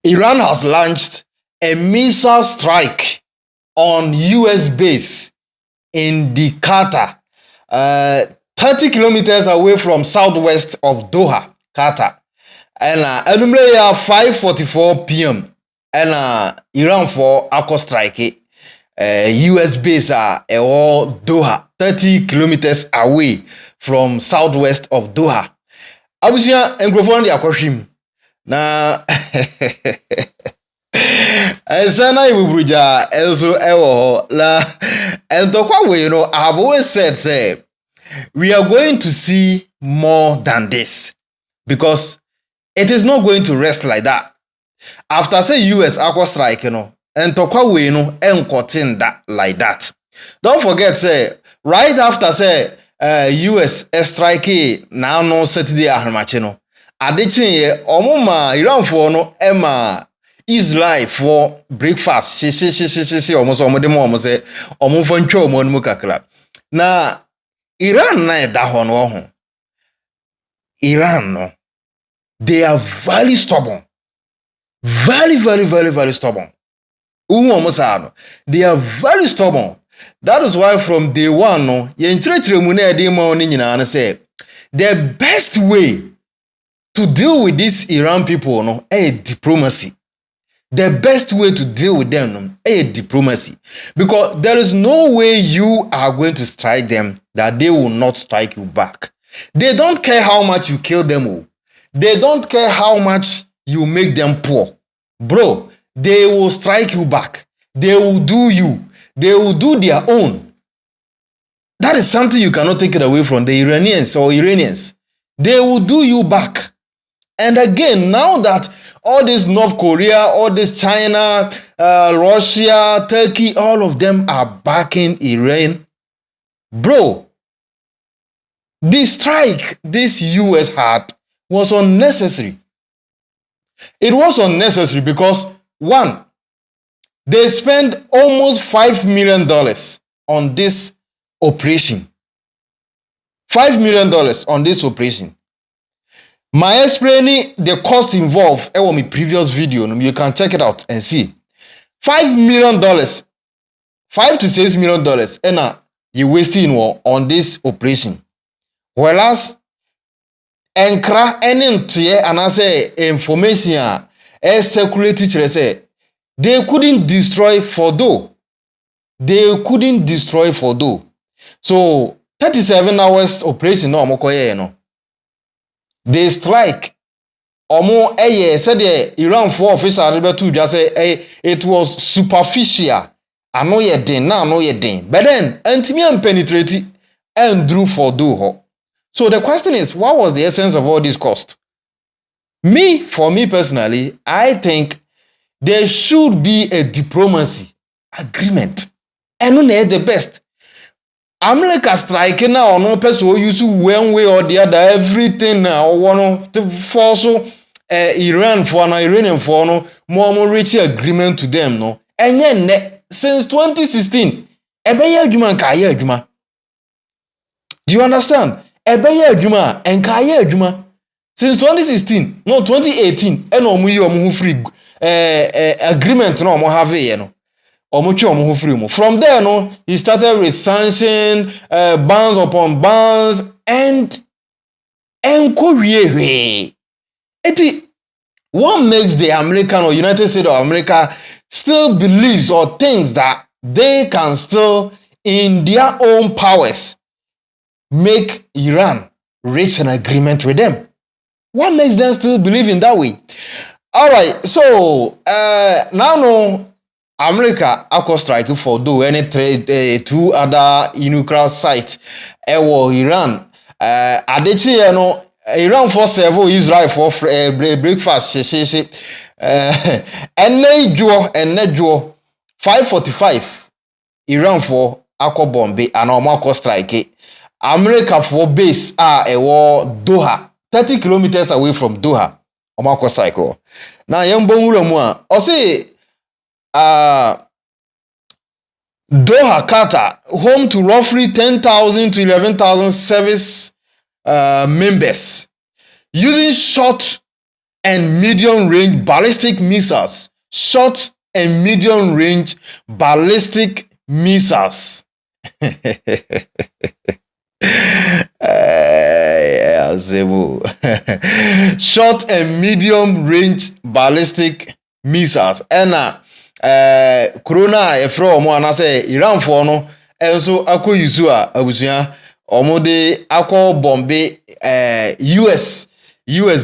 Iran has launched a missile strike on US base in the Qatar, 30 kilometers away from southwest of Doha, Qatar. And at 5:44 p.m. and Iran for aqua strike US base or Doha, 30 kilometers away from southwest of Doha. Abusia engrofon dia kwahwim na Sana ibubruja also ewo la entokwa we I have always said say we are going to see more than this because it is not going to rest like that. After say US aqua strike entokwa we enkotin that like that. Don't forget say right after say US strike now no Saturday ahmache no adechin omuma Iran for no ema Israel for breakfast she almost omo say omo fo ntwa omo nu kakra na Iran na da ho no ho Iran no they are very stubborn, very stubborn. They are very stubborn. That is why from day one no say the best way to deal with these Iran people no diplomacy. The best way to deal with them diplomacy, because there is no way you are going to strike them that they will not strike you back. They don't care how much you kill them. They don't care how much you make them poor. Bro, they will strike you back. They will do you. They will do their own. That is something you cannot take it away from the Iranians or Iranians. They will do you back. And again, now that all this North Korea, all this China, Russia, Turkey, all of them are backing Iran. Bro, the strike this US had was unnecessary. It was unnecessary because, one, they spent almost $5 million on this operation. $5 million on this operation. My explaining the cost involved in my previous video, you can check it out and see. $5 million, $5 to $6 million, and you wasting on this operation. Whereas, enkra enentie and I say information circulated say they couldn't destroy Fordo. They couldn't destroy Fordo. So 37 hours operation no amokoye no. They strike omo said the Iran for official to just say it was superficial. I know ye den now no ye den. But then antimi penetrate and drew Fordo. So the question is, what was the essence of all this cost? For me personally, I think there should be a diplomacy agreement. And only the best. America striking now no person use one way or the other everything now one to force Iran for an Iranian for no more reach agreement to them no. And yet since 2016, do you understand? Ebeye adwuma enkaye adwuma since 2016 no 2018 and omu free agreement no omo have ye no omo twa omo free mo. From there no he started with sanction bans upon bans and enkowie. What makes the American or United States of America still believes or thinks that they can still in their own powers make Iran reach an agreement with them? What makes them still believe in that way? All right, so now no America aqua strike for do any trade two other nuclear sites. Iran adechi no Iran for several Israel for breakfast and 5:45 Iran for aqua bomb and aqua strike. America for base Doha, 30 kilometers away from Doha. Omako cycle. Now, young Bongulamua, or say Doha, Qatar, home to roughly 10,000 to 11,000 service members, using short and medium range ballistic missiles. Short and medium range ballistic missiles. Short and medium range ballistic missiles. Ɛna corona efro omo anase Iran for no enso akọ yusu a abusua omo de akọ bombe US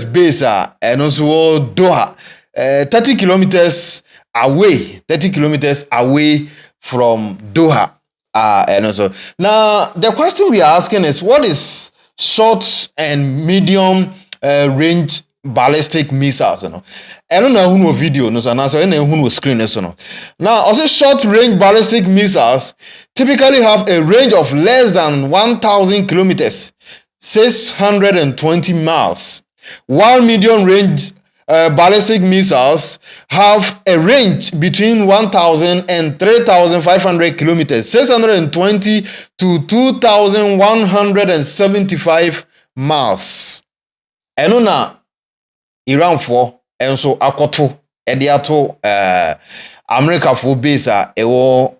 base a eno so Doha 30 kilometers away from Doha. And also now the question we are asking is, what is short and medium range ballistic missiles? You know, I don't know who video no so now so who screen so no. Now also short range ballistic missiles typically have a range of less than 1,000 kilometers, 620 miles, while medium range ballistic missiles have a range between 1,000 and 3,500 kilometers, 620 to 2,175 miles. Eno na Iran for enso akoto ediato America for base a ewo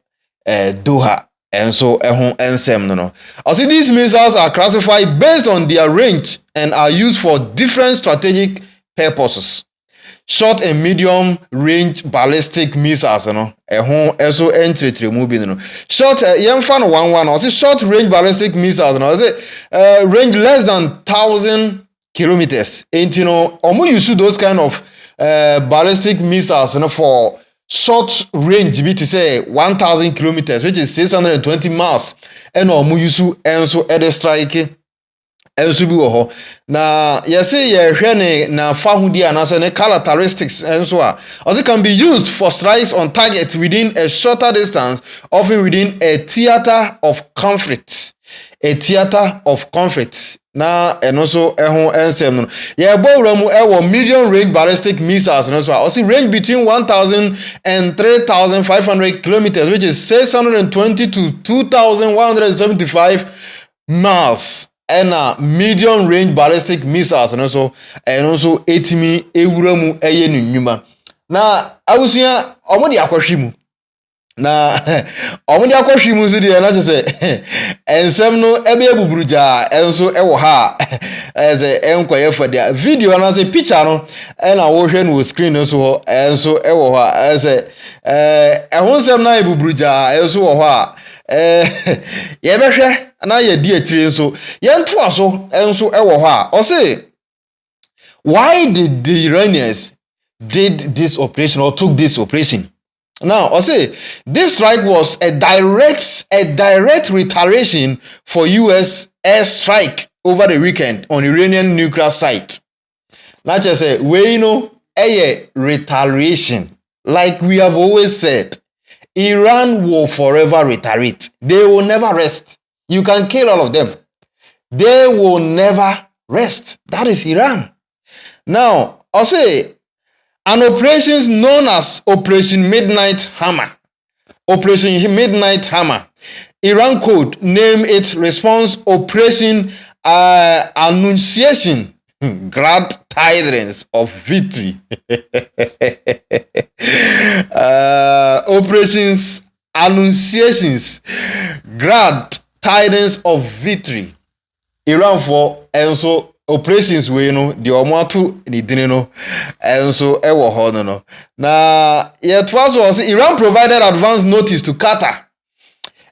Doha. And so no. Also, these missiles are classified based on their range and are used for different strategic purposes. Short and medium range ballistic missiles, you know. Also entry movie, you know. Short, also short range ballistic missiles, you know. Range less than 1,000 kilometers. And you know, use those kind of ballistic missiles, you know, for short range, be to say 1,000 kilometers, which is 620 miles. And use also other strike. Enso bi wo ho na yesi ye hwe ne na fahudi anase ne characteristics enso a also can be used for strikes on target within a shorter distance, often within a theater of conflict. Na eno so ensem no ye bowra mu medium range ballistic missiles no so also range between 1,000 and 3,500 kilometers, which is 620 to 2,175 miles. And medium range ballistic missiles and also etimi ewura mu eye nnyuma na awusua omo de akwahwe na omo de akwahwe mu so de na se ensem no ebe ebuburuja enso ewo ha eze enkoye fada video na se picture no na wo hwe no screen no so enso ewo ha eze ehonsem na ebuburuja enso wo ha ye behwe na ye di atire nso ye nto aso enso ewo ho a o say why did the Iranians did this operation or took this operation? Now I say this strike was a direct retaliation for US air strike over the weekend on Iranian nuclear site. Not just say we know a retaliation, like we have always said. Iran will forever retaliate. They will never rest. You can kill all of them. They will never rest. That is Iran. Now, I'll say an operation known as Operation Midnight Hammer. Operation Midnight Hammer. Iran code name its response Operation Annunciation. Glad tidings of victory. Operations Annunciations. Glad tidings of victory. Iran for enso operations we no the omoatu ni dine no enso ewo ho no na yet was Iran provided advance notice to Qatar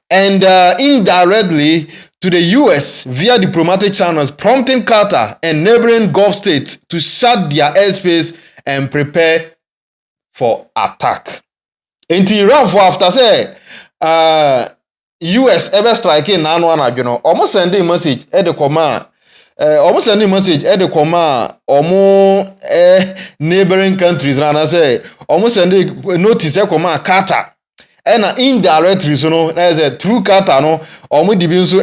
and indirectly to the US via diplomatic channels, prompting Qatar and neighboring Gulf states to shut their airspace and prepare for attack. Into Iran for after say US ever striking na anu anadwo almost sending message at the command neighboring countries na say almost sending notice e command Qatar. And indirect reason no through Qatar no omo so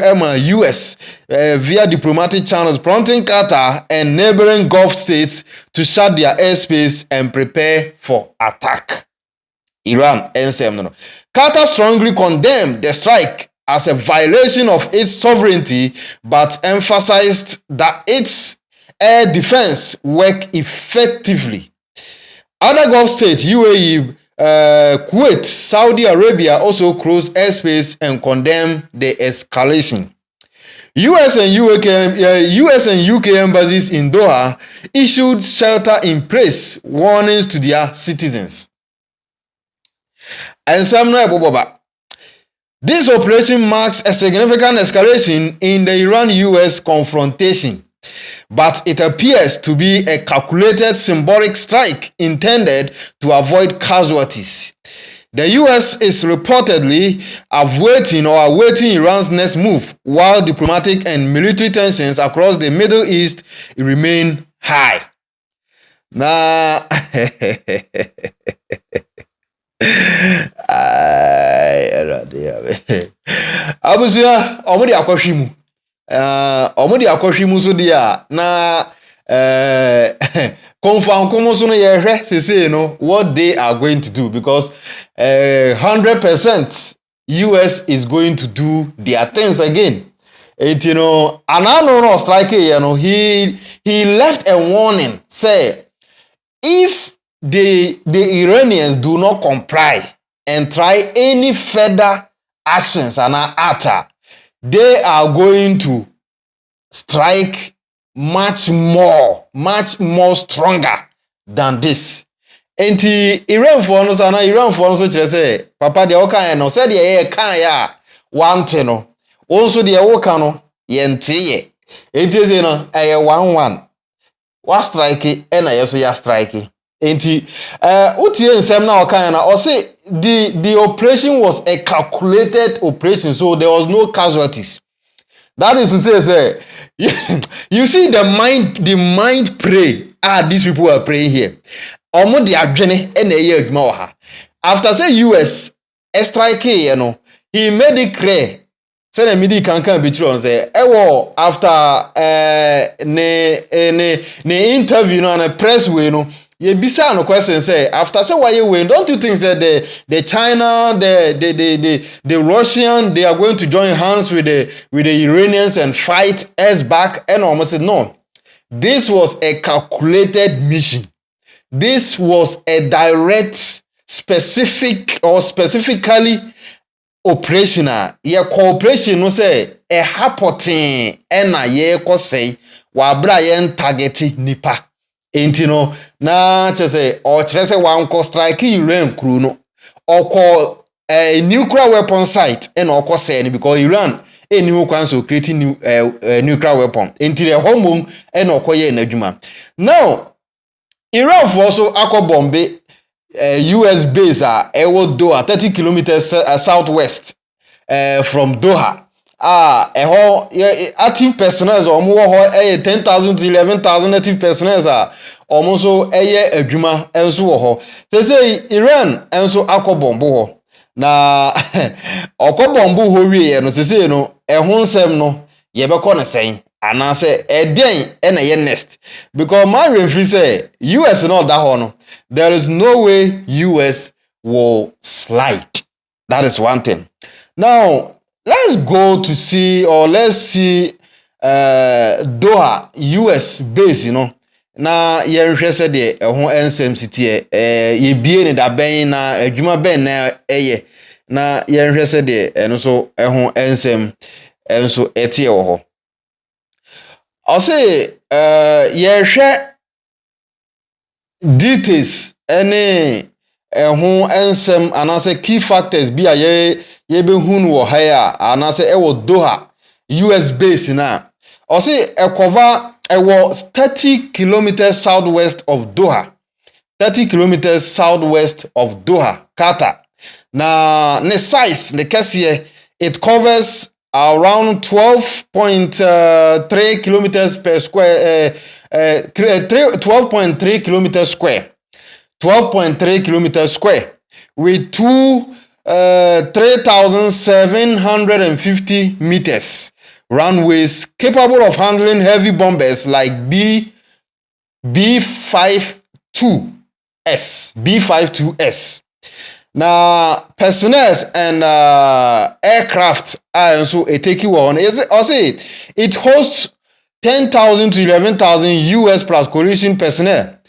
US via diplomatic channels, prompting Qatar and neighboring Gulf states to shut their airspace and prepare for attack. Iran ensem no. Qatar strongly condemned the strike as a violation of its sovereignty, but emphasized that its air defense work effectively. Other Gulf states, UAE, Kuwait, Saudi Arabia also closed airspace and condemned the escalation. US and UK embassies in Doha issued shelter-in-place warnings to their citizens. And this operation marks a significant escalation in the Iran-US confrontation, but it appears to be a calculated symbolic strike intended to avoid casualties. The US is reportedly awaiting Iran's next move, while diplomatic and military tensions across the Middle East remain high. Now, abusia omudi akwahwimu omudi akwahwimu so dia na konfankomo so no yehwe sese no what they are going to do, because 100% US is going to do their things again. And Anano no strike he left a warning, say if the Iranians do not comply and try any further actions and attack, they are going to strike much more stronger than this. Enti Iran for no sana Iran for no so kire say papa de okan no say de ye kan ya wante no wonso de wo kan no ye nteye enti say no eye 1-1 wa strike e na ye so ya strike. Enti utie nsem na okan na o say the operation was a calculated operation, so there was no casualties. That is to say you see the mind pray these people are praying here. Omo de adwene e na eye adwuma wo ha. After say US strike he made it clear say na midi kankan betray on say ewo after ne interview no na press way no ye bisa no question say after say why you win, don't you think that the China the Russian they are going to join hands with the Iranians and fight us back? And almost said no, this was a calculated mission. This was a direct specifically operational. Ye cooperation no say a hapotin ena ye ko say wa bra ye target nipa. Enti no na chese o chere se wan ko strike Iran crew no oko a nuclear weapon site and oko say ni, because Iran any who can so creating nuclear weapon. Enti the homom and oko ye na adwuma. Now Iran for also bombe US base ewo Doha 30 kilometers southwest from Doha. Active personnel omo 10,000 to 11,000 active personnel almost so adwuma enso wo ho. Say Iran enso akobombo ho. Na okobombo ho wie no say no ho nsem no ye be ko na sen ana say eden na ye next, because my referee say US not that ho no, there is no way US will slide. That is one thing. Now let's go to see, or let's see Doha US base, na yenhwe se de ho ensem city ye bie ne da ben na adwuma ben na eye na yenhwe se de eno so ho ensem enso etie wo ho. I say yenhwe details any ho ensem anase key factors bi a ye be hun wo ha ya anase e wo Doha US base na o say e cover e was 30 kilometers southwest of Doha. 30 kilometers southwest of Doha, Qatar. Now, the size, the kesiye, it covers around 12.3 kilometers per square, 12.3 kilometers square. 12.3 kilometers square with 3,750 meters. Runways capable of handling heavy bombers like B-52S. Now, personnel and aircraft are also a take one. It hosts 10,000 to 11,000 US plus coalition personnel,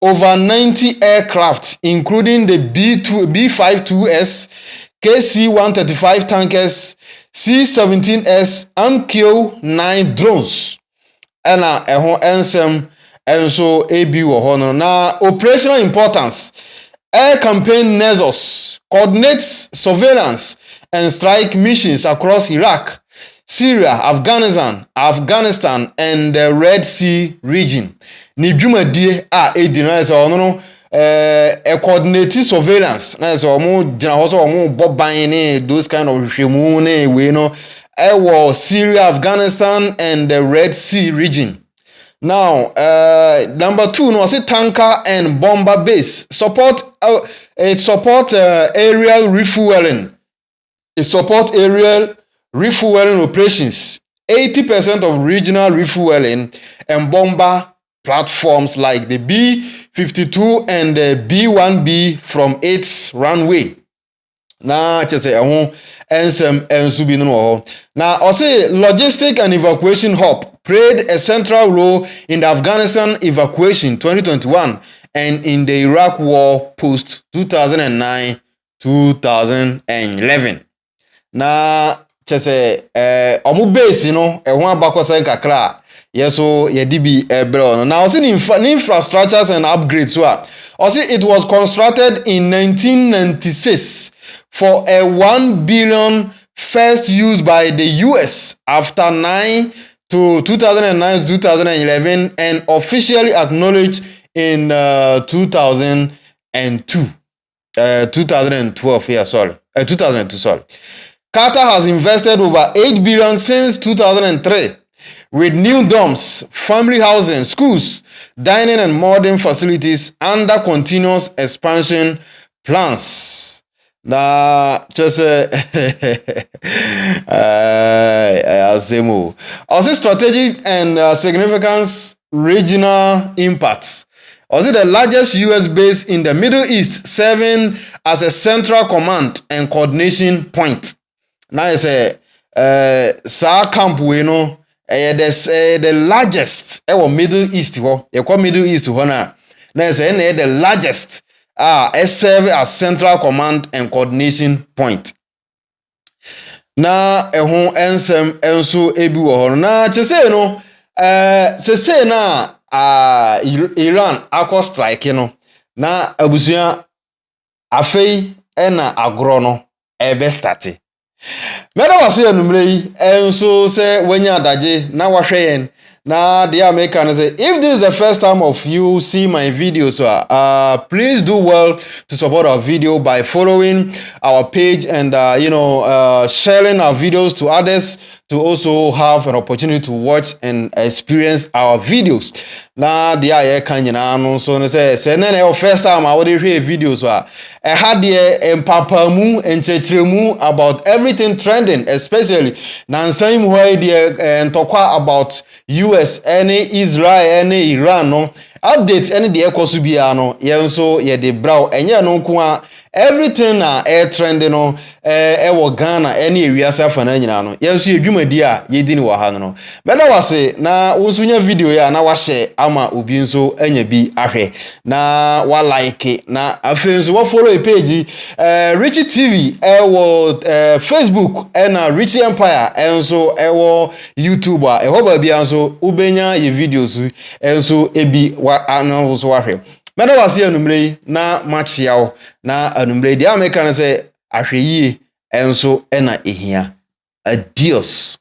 over 90 aircraft, including the B-52S, KC-135 tankers, C-17S, MQ-9 drones, and ensem enso AB wɔ hɔ no. Na operational importance: air campaign nexus coordinates surveillance and strike missions across Iraq, Syria, Afghanistan, and the Red Sea region. Ni dwumadie a edi na sɛ ɔno no coordinate surveillance na sɛ ɔmo gyina hɔ sɛ ɔmo bɔ ban ne those kind of hwehwɛmu ne we no ɛwɔ Syria, Afghanistan, and the Red Sea region. Now, number 2, no, say tanker and bomber base support. It support aerial refueling. It support aerial refueling operations. 80% of regional refueling and bomber platforms like the B-52 and the B-1B from its runway. Na chese ehun ensem ensu bi no. Now, also logistic and evacuation hub played a central role in the Afghanistan evacuation 2021 and in the Iraq war post 2009-2011. Na chese omu base no ehun abakosa kakra yeso yedibi ebro no. Now, also infrastructures and upgrades so also it was constructed in 1996 for a $1 billion first used by the US after 2009-2011 and officially acknowledged in 2002. 2012, yeah, sorry. 2002, sorry. Qatar has invested over $8 billion since 2003 with new domes, family housing, schools, dining and modern facilities under continuous expansion plans. Na just also strategic and significant regional impacts. Also the largest US base in the Middle East, serving as a central command and coordination point. Now it's a camp we know the largest Middle East Middle East na it's the largest serve as central command and coordination point. Na ehun ensem enso ebi wo ho na chese no sese na Iran akọ strike no na abusua afei na agro no ebe start. Meda wase enumre yi enso se wanya adaje na wahwe yen na the American say if this is the first time of you see my videos, please do well to support our video by following our page and sharing our videos to others to also have an opportunity to watch and experience our videos. Na the American no so say na first time I would hear videos had the empapamu and chechiremu about everything trending, especially na same way the talk about US, any Israel, any Iran, no updates any the ekosu bia no yenso ye de brow enye no nko everything na air trend no wo Ghana any area safa na nyina no yenso edwumadi a yedi ni wo ha no beda wase na wonsunya video ya na wa share ama obi nso anya bi ahwe na wa like na afenso wa follow page Richie TV wo Facebook na Richie Empire enso wo YouTube hoba bia nso ubenya ye videos enso ebi ano so wahwe meda wase anumre na machiawo na anumre dia American say ahwe yie enso na ehia adios.